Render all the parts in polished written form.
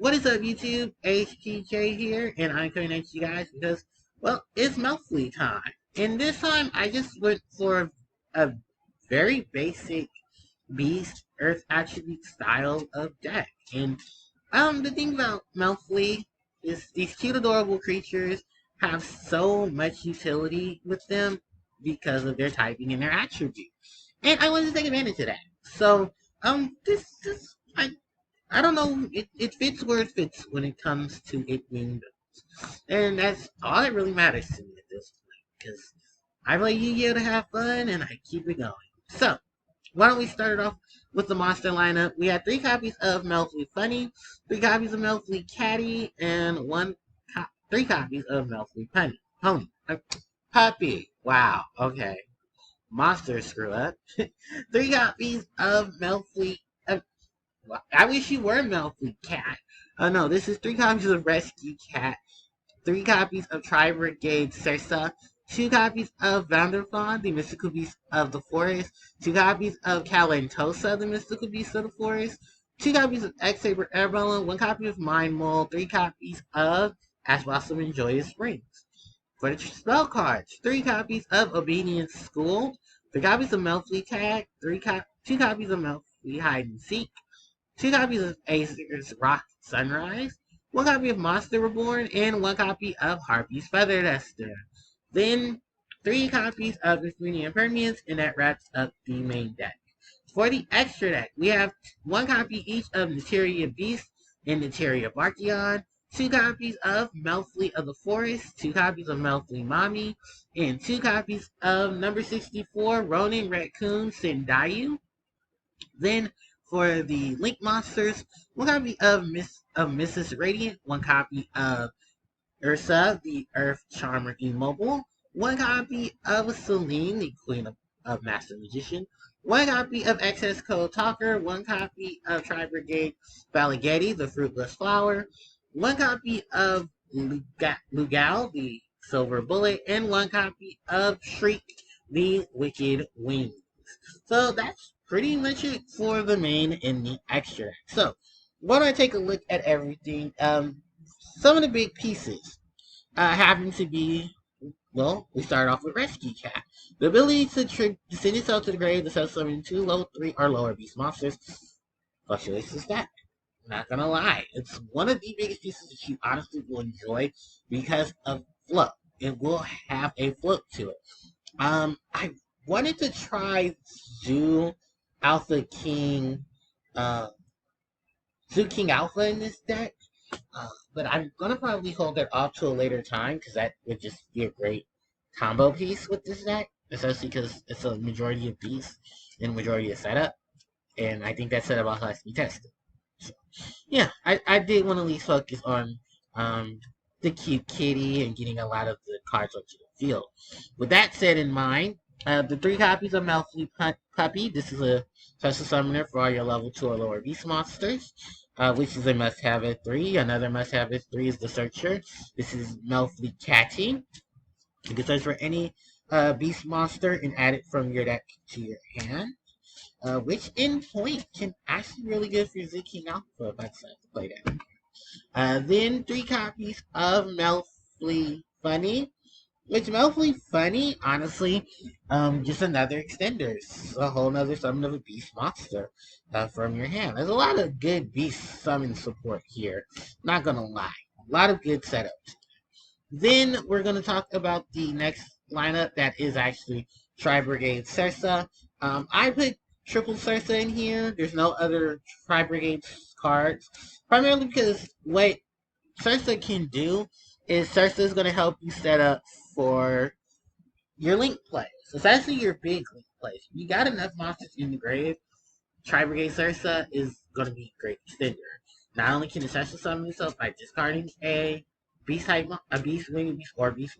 What is up, YouTube? HTJ here, and I'm coming at you guys because, well, it's Melffy time. And this time, I just went for a very basic Beast Earth attribute style of deck. And the thing about Melffy is these cute, adorable creatures have so much utility with them because of their typing and their attribute. And I wanted to take advantage of that. So, this I don't know. It fits where it fits when it comes to it being built. And that's all that really matters to me at this point. Because I play Yu-Gi-Oh! To have fun, and I keep it going. So, why don't we start it off with the monster lineup? We had 3 copies of Melffy Funny, 3 copies of Melffy Caddy, and 3 copies of Melffy Pony. Puppy. Wow. Okay. Monster screw up. 3 copies of Melffy. I wish you were Melffy Cat. Oh no, this is 3 copies of Rescue Cat, 3 copies of Tri Brigade Cersa, 2 copies of Vanderfawn, the mystical beast of the forest, 2 copies of Calentosa, the mystical beast of the forest, 2 copies of X-Saber Airbella, 1 copy of Mind Mole, 3 copies of Ash Blossom and Joyous Springs. For the spell cards, 3 copies of Obedience School, 3 copies of Melffy Tag, 2 copies of Melffy Hide and Seek, 2 copies of Acer's Rock Sunrise, 1 copy of Monster Reborn, and 1 copy of Harpie's Feather Duster. Then 3 copies of Infinity Impermeance, and that wraps up the main deck. For the extra deck, we have 1 copy each of Neteria Beast and Neteria Barkion, 2 copies of Melffy of the Forest, 2 copies of Melffy Mommy, and 2 copies of number 64 Ronin Raccoon Sendayu. Then for the Link monsters, 1 copy of Mrs. Radiant, 1 copy of Ursa, the Earth Charmer Immobile, 1 copy of Celine, the Queen of Master Magician, 1 copy of Excess Code Talker, 1 copy of Tri Brigade Balaghetti, the Fruitless Flower, 1 copy of Lugal, the Silver Bullet, and 1 copy of Shriek, the Wicked Wings. So that's pretty much it for the main and the extra. So, why don't I take a look at everything? Some of the big pieces happen to be, well, we start off with Rescue Cat. The ability to send itself to the grave to summon 2 level 3 or lower beast monsters fluctuates the stat. Not gonna lie, it's one of the biggest pieces that you honestly will enjoy because of flow. It will have a float to it. I wanted to try Zoo Alpha King, uh, Zoo King Alpha in this deck, but I'm gonna probably hold that off to a later time because that would just be a great combo piece with this deck, especially because it's a majority of beasts and majority of setup, and I think that setup also has to be tested. So, yeah, I did want to at least focus on the cute kitty and getting a lot of the cards onto the field. With that said in mind, the 3 copies of Melffy Puppy. This is a special summoner for all your level 2 or lower beast monsters, which is a must-have at 3. Another must-have at 3 is the Searcher. This is Melffy Catty. You can search for any beast monster and add it from your deck to your hand. Which in point can actually be really good for Z King Alpha if I decide to play that. Then 3 copies of Melffy Funny. Which Melffy Funny, honestly, just another extender. It's a whole nother summon of a beast monster from your hand. There's a lot of good beast summon support here. Not gonna lie. A lot of good setups. Then we're gonna talk about the next lineup that is actually Tri Brigade Cersa. I put triple Cersa in here. There's no other Tri Brigade cards. Primarily because what Cersa can do is Cersa is going to help you set up for your link plays. Especially your big link plays. You got enough monsters in the grave. Tri Brigade Cersa is going to be a great extender. Not only can it special summon itself by discarding a beast type, a beast winged beast or beast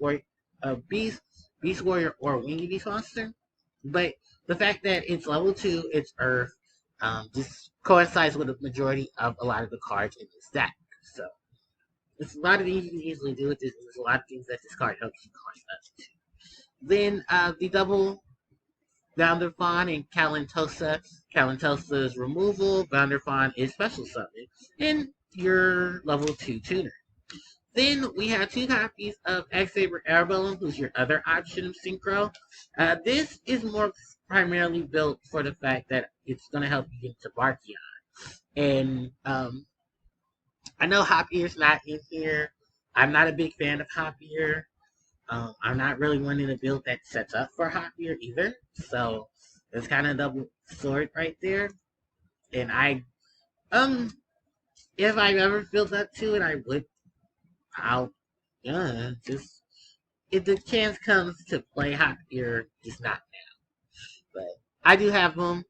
warrior or winged beast monster, but the fact that it's level 2, it's Earth, just coincides with the majority of a lot of the cards in this deck. So there's a lot of things you can easily do with this. There's a lot of things that this card helps you cost us too. Then the double Vanderfawn and Calentosa. Calentosa's removal, Vanderfawn is special summon. And your level 2 tuner. Then we have 2 copies of X-Saber Airbellum, who's your other option of Synchro. This is more primarily built for the fact that it's going to help you get to Barkion. And I know Hopier's not in here. I'm not a big fan of Hopier. I'm not really wanting a build that sets up for Hopier either. So it's kind of double sword right there. And if I ever built up to it, I'll, just, if the chance comes to play Hopier, just not now. But I do have them.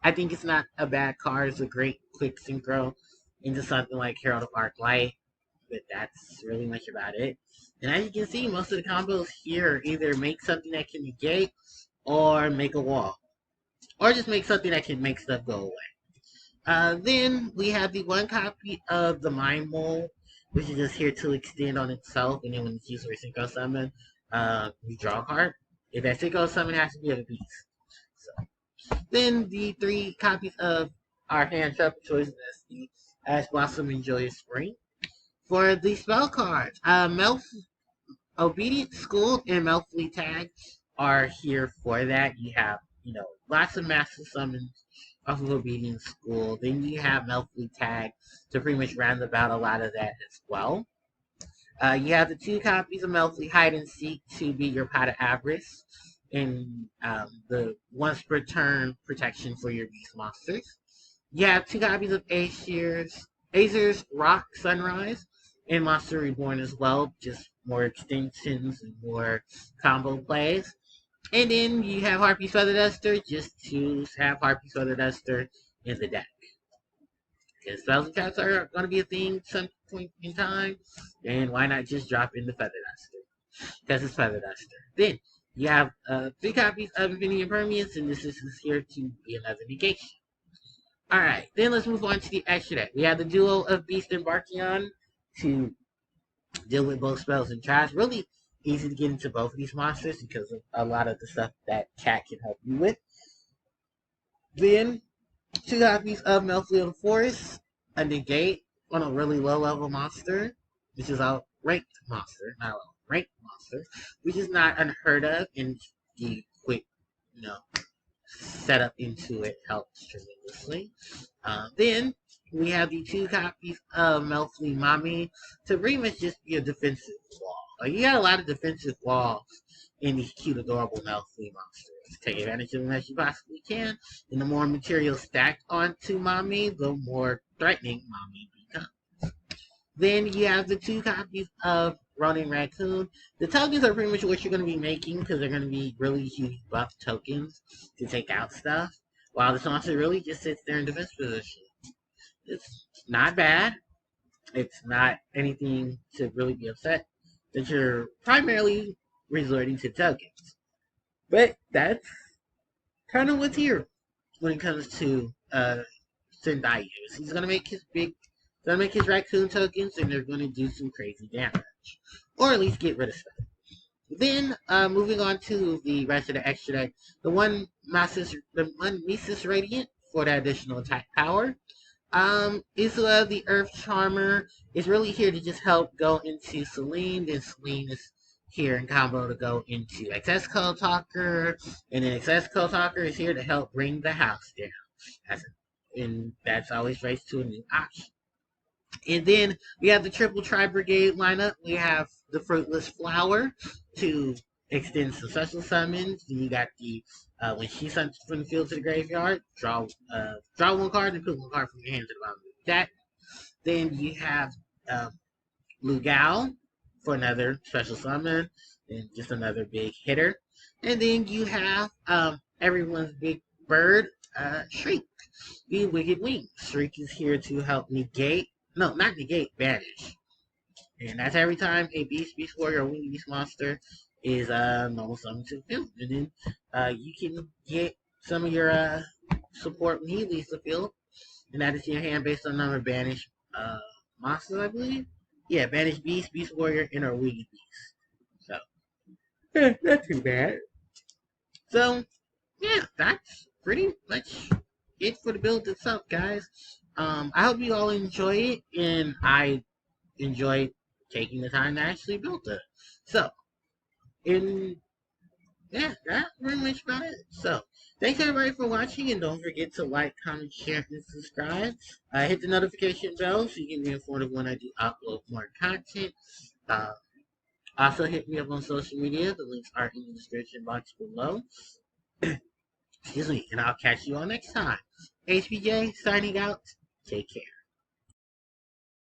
I think it's not a bad card. It's a great quick synchro into something like Herald of Arclight. But that's really much about it. And as you can see, most of the combos here either make something that can negate or make a wall. Or just make something that can make stuff go away. Then we have the 1 copy of the Mind Mold, which is just here to extend on itself. And then when it's used for a Synchro Summon, you draw a card. If that Synchro Summon has to be of a beast. So, then the 3 copies of our hand sharp choice, that's the Ash Blossom and Joyous Spring. For the spell cards, Obedient School and Melffy Tag are here for that. You have, lots of master summons off of Obedient School. Then you have Melffy Tag to pretty much round about a lot of that as well. You have the 2 copies of Melffy Hide and Seek to be your Pot of Avarice and the once per turn protection for your beast monsters. You have 2 copies of Azer's Rock Sunrise and Monster Reborn as well, just more extensions and more combo plays. And then you have Harpie's Feather Duster, just to have Harpie's Feather Duster in the deck. Because spells and traps are going to be a thing some point in time, and why not just drop in the Feather Duster? Because it's Feather Duster. Then you have 3 copies of Infinity Impermeance, and this is here to be another negation. Alright, then let's move on to the extra deck. We have the duo of Beast and Barkion to deal with both spells and traps. Really easy to get into both of these monsters because of a lot of the stuff that Cat can help you with. Then 2 copies of Melffy of the Forest, a negate on a really low level monster, which is a ranked monster, not a low, ranked monster, which is not unheard of, and the quick, setup into it helps tremendously. Then we have the 2 copies of Melffy Mommy to pretty much just be a defensive wall. Like, you got a lot of defensive walls in these cute, adorable Melffy monsters. Take advantage of them as you possibly can. And the more material stacked onto Mommy, the more threatening Mommy becomes. Then you have the 2 copies of Ronin Raccoon. The tokens are pretty much what you're going to be making because they're going to be really huge buff tokens to take out stuff. While this monster really just sits there in defense position. It's not bad. It's not anything to really be upset that you're primarily resorting to tokens. But that's kind of what's here when it comes to Sendai use. He's gonna make his raccoon tokens, and they're gonna do some crazy damage, or at least get rid of stuff. Then moving on to the rest of the extra deck, the one Mises Radiant for that additional attack power. Isla the Earth Charmer is really here to just help go into Selene. Then Selene is here in combo to go into XS Code Talker, and then XS Code Talker is here to help bring the house down. And that's always raised to a new option. And then we have the Triple Tri-Brigade lineup. We have the Fruitless Flower to extend some special summons. Then you got the when she summons from the field to the graveyard, draw 1 card and put 1 card from your hand to the bottom of the deck. Then you have Lugao for another special summon, and just another big hitter. And then you have everyone's big bird, Shriek, the Wicked Wing. Shriek is here to help banish. And that's every time a Beast Warrior, or Winged Beast monster is normal summon to the field. And then you can get some of your support when he leaves the field. And that is in your hand based on number of banished monsters, I believe. Yeah, banished Beast Warrior, and or Winged Beast. So, not too bad. So, yeah, that's pretty much it for the build itself, guys. I hope you all enjoy it, and I enjoyed taking the time to actually build it. So, in yeah, that's pretty much about it. So, thanks everybody for watching, and don't forget to like, comment, share, and subscribe. Hit the notification bell so you can be informed of when I do upload more content. Uh, Also, hit me up on social media. The links are in the description box below. Excuse me, and I'll catch you all next time. HPJ signing out. Take care.